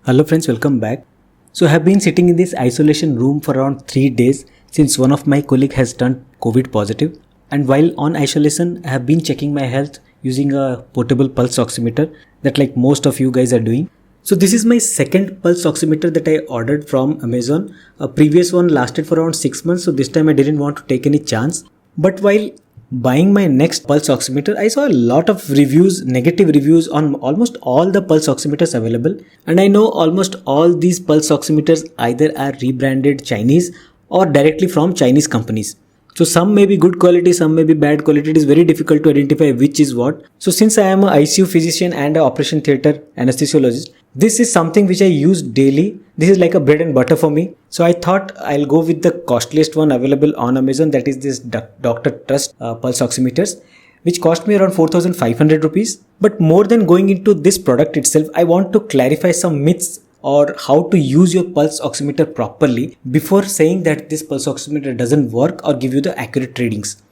Hello friends, welcome back. So I have been sitting in this isolation room for around 3 days since one of my colleague has turned COVID positive, and while on isolation I have been checking my health using a portable pulse oximeter that like most of you guys are doing. So this is my second pulse oximeter that I ordered from Amazon. A previous one lasted for around 6 months, so this time I didn't want to take any chance. But while buying my next pulse oximeter, I saw a lot of reviews, negative reviews on almost all the pulse oximeters available. And I know almost all these pulse oximeters either are rebranded Chinese or directly from Chinese companies. So some may be good quality, some may be bad quality. It is very difficult to identify which is what. So since I am an ICU physician and an operation theater anesthesiologist, this is something which I use daily. This is like a bread and butter for me. So I thought I'll go with the costliest one available on Amazon, that is this Dr. Trust pulse oximeters, which cost me around 4,500 rupees. But more than going into this product itself, I want to clarify some myths or how to use your pulse oximeter properly before saying that this pulse oximeter doesn't work or give you the accurate readings.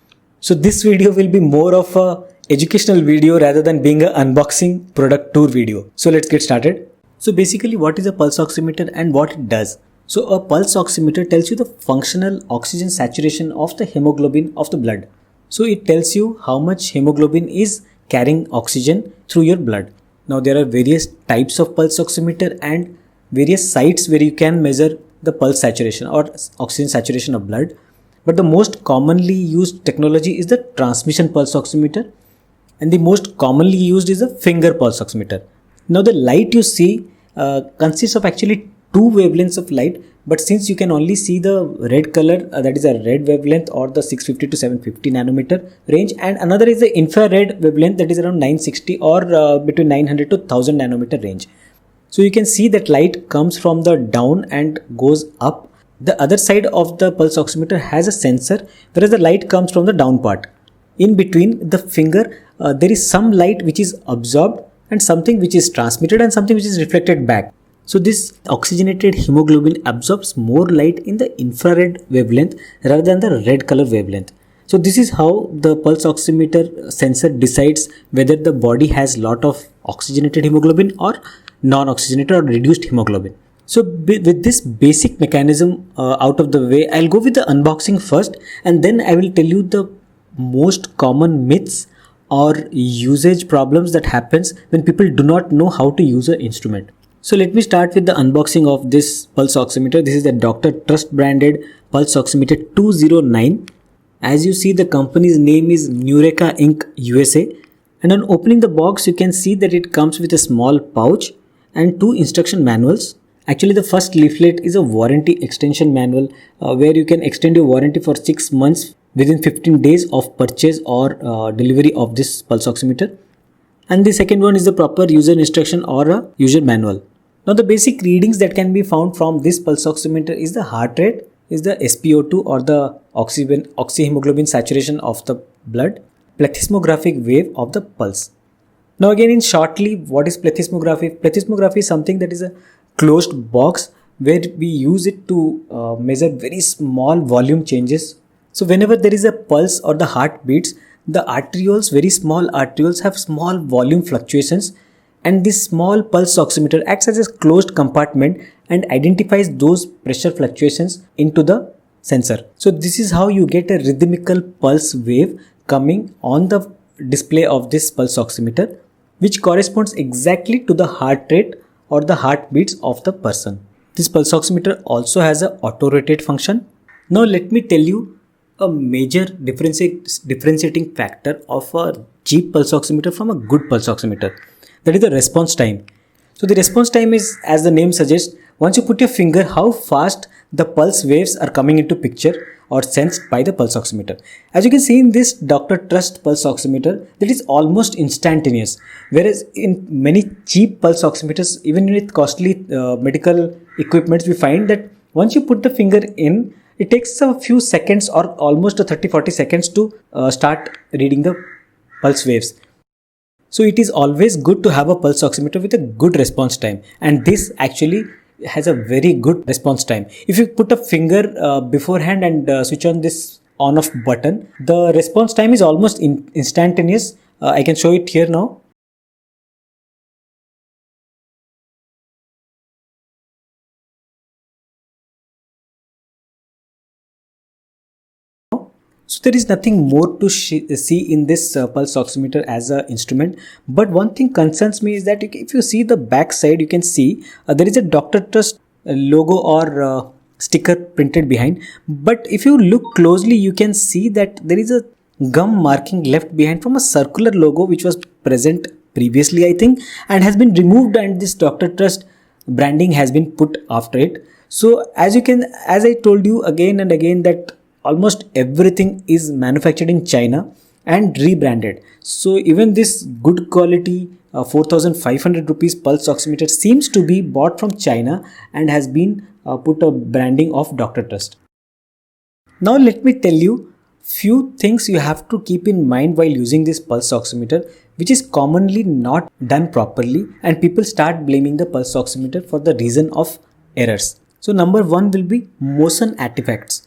So this video will be more of a educational video rather than being an unboxing product tour video. So let's get started. So basically, what is a pulse oximeter and what it does? So a pulse oximeter tells you the functional oxygen saturation of the hemoglobin of the blood. So it tells you how much hemoglobin is carrying oxygen through your blood. Now there are various types of pulse oximeter and various sites where you can measure the pulse saturation or oxygen saturation of blood. But the most commonly used technology is the transmission pulse oximeter, and the most commonly used is a finger pulse oximeter. Now the light you see consists of actually two wavelengths of light, but since you can only see the red color, that is a red wavelength or the 650 to 750 nanometer range, and another is the infrared wavelength that is around 960 or between 900 to 1000 nanometer range. So you can see that light comes from the down and goes up. The other side of the pulse oximeter has a sensor, whereas the light comes from the down part. In between the finger, there is some light which is absorbed and something which is transmitted and something which is reflected back. So this oxygenated hemoglobin absorbs more light in the infrared wavelength rather than the red color wavelength. So this is how the pulse oximeter sensor decides whether the body has lot of oxygenated hemoglobin or non-oxygenated or reduced hemoglobin. So with this basic mechanism out of the way, I'll go with the unboxing first, and then I will tell you the most common myths or usage problems that happens when people do not know how to use an instrument. So let me start with the unboxing of this pulse oximeter. This is the Dr. Trust branded pulse oximeter 209. As you see, the company's name is Nureka Inc. USA. And on opening the box, you can see that it comes with a small pouch and two instruction manuals. Actually, the first leaflet is a warranty extension manual where you can extend your warranty for 6 months within 15 days of purchase or delivery of this pulse oximeter. And the second one is the proper user instruction or a user manual. Now the basic readings that can be found from this pulse oximeter is the heart rate, is the SpO2 or the oxyhemoglobin saturation of the blood, plethysmographic wave of the pulse. Now again, in shortly, what is plethysmography? Plethysmography is something that is a closed box where we use it to measure very small volume changes. So whenever there is a pulse or the heart beats, the arterioles, very small arterioles, have small volume fluctuations, and this small pulse oximeter acts as a closed compartment and identifies those pressure fluctuations into the sensor. So this is how you get a rhythmical pulse wave coming on the display of this pulse oximeter, which corresponds exactly to the heart rate or the heartbeats of the person. This pulse oximeter also has an auto rotate function. Now let me tell you a major differentiating factor of a cheap pulse oximeter from a good pulse oximeter. That is the response time. So the response time is, as the name suggests, once you put your finger, how fast the pulse waves are coming into picture or sensed by the pulse oximeter. As you can see in this Dr. Trust pulse oximeter, that is almost instantaneous. Whereas in many cheap pulse oximeters, even with costly medical equipments, we find that once you put the finger in, it takes a few seconds or almost 30-40 seconds to start reading the pulse waves. So it is always good to have a pulse oximeter with a good response time, and this actually has a very good response time. If you put a finger beforehand and switch on this on off button, the response time is almost instantaneous. I can show it here now. So there is nothing more to see in this pulse oximeter as an instrument. But one thing concerns me is that if you see the back side, you can see there is a Dr. Trust logo or sticker printed behind. But if you look closely, you can see that there is a gum marking left behind from a circular logo which was present previously, I think, and has been removed, and this Dr. Trust branding has been put after it. So as I told you again and again, that almost everything is manufactured in China and rebranded. So even this good quality 4500 rupees pulse oximeter seems to be bought from China and has been put a branding of Dr. Trust. Now let me tell you few things you have to keep in mind while using this pulse oximeter, which is commonly not done properly, and people start blaming the pulse oximeter for the reason of errors. So number one will be motion artifacts.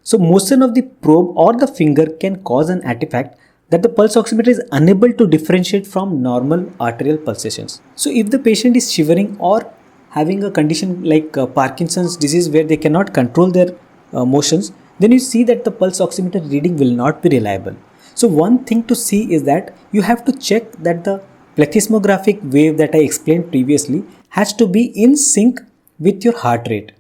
So motion of the probe or the finger can cause an artifact that the pulse oximeter is unable to differentiate from normal arterial pulsations. So if the patient is shivering or having a condition like Parkinson's disease where they cannot control their motions, then you see that the pulse oximeter reading will not be reliable. So one thing to see is that you have to check that the plethysmographic wave that I explained previously has to be in sync with your heart rate.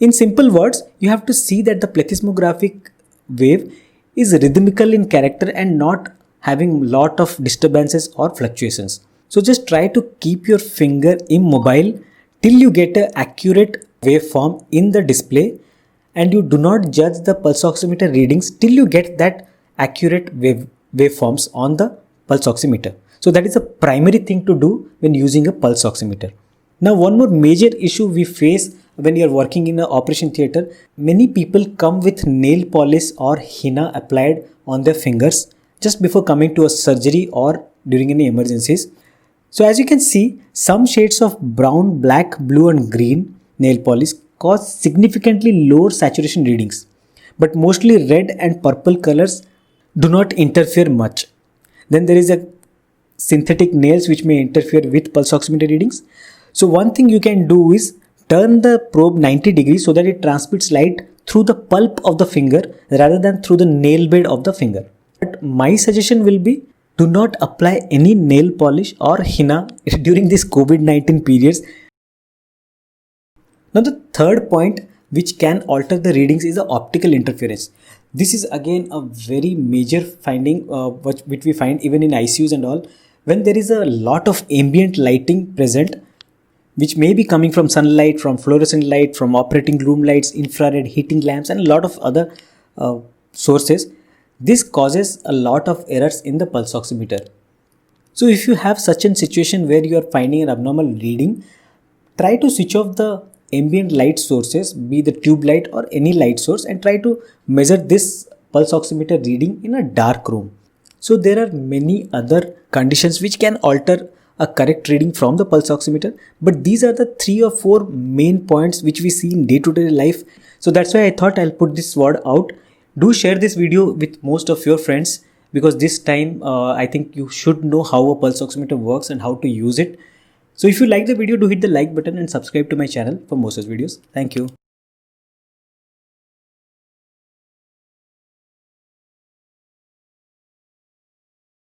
In simple words, you have to see that the plethysmographic wave is rhythmical in character and not having lot of disturbances or fluctuations. So just try to keep your finger immobile till you get an accurate waveform in the display, and you do not judge the pulse oximeter readings till you get that accurate waveforms on the pulse oximeter. So that is a primary thing to do when using a pulse oximeter. Now one more major issue we face when you are working in an operation theatre, many people come with nail polish or henna applied on their fingers just before coming to a surgery or during any emergencies. So as you can see, some shades of brown, black, blue and green nail polish cause significantly lower saturation readings, but mostly red and purple colors do not interfere much. Then there is a synthetic nails which may interfere with pulse oximeter readings. So one thing you can do is turn the probe 90 degrees so that it transmits light through the pulp of the finger rather than through the nail bed of the finger. But my suggestion will be, do not apply any nail polish or henna during this COVID-19 periods. Now the third point which can alter the readings is the optical interference. This is again a very major finding which we find even in ICUs and all. When there is a lot of ambient lighting present, which may be coming from sunlight, from fluorescent light, from operating room lights, infrared heating lamps and a lot of other sources, this causes a lot of errors in the pulse oximeter. So if you have such a situation where you are finding an abnormal reading, try to switch off the ambient light sources, be the tube light or any light source, and try to measure this pulse oximeter reading in a dark room. So there are many other conditions which can alter a correct reading from the pulse oximeter, but these are the 3 or 4 main points which we see in day-to-day life. So that's why I thought I'll put this word out. Do share this video with most of your friends, because this time I think you should know how a pulse oximeter works and how to use it. So if you like the video, do hit the like button and subscribe to my channel for more such videos. Thank you.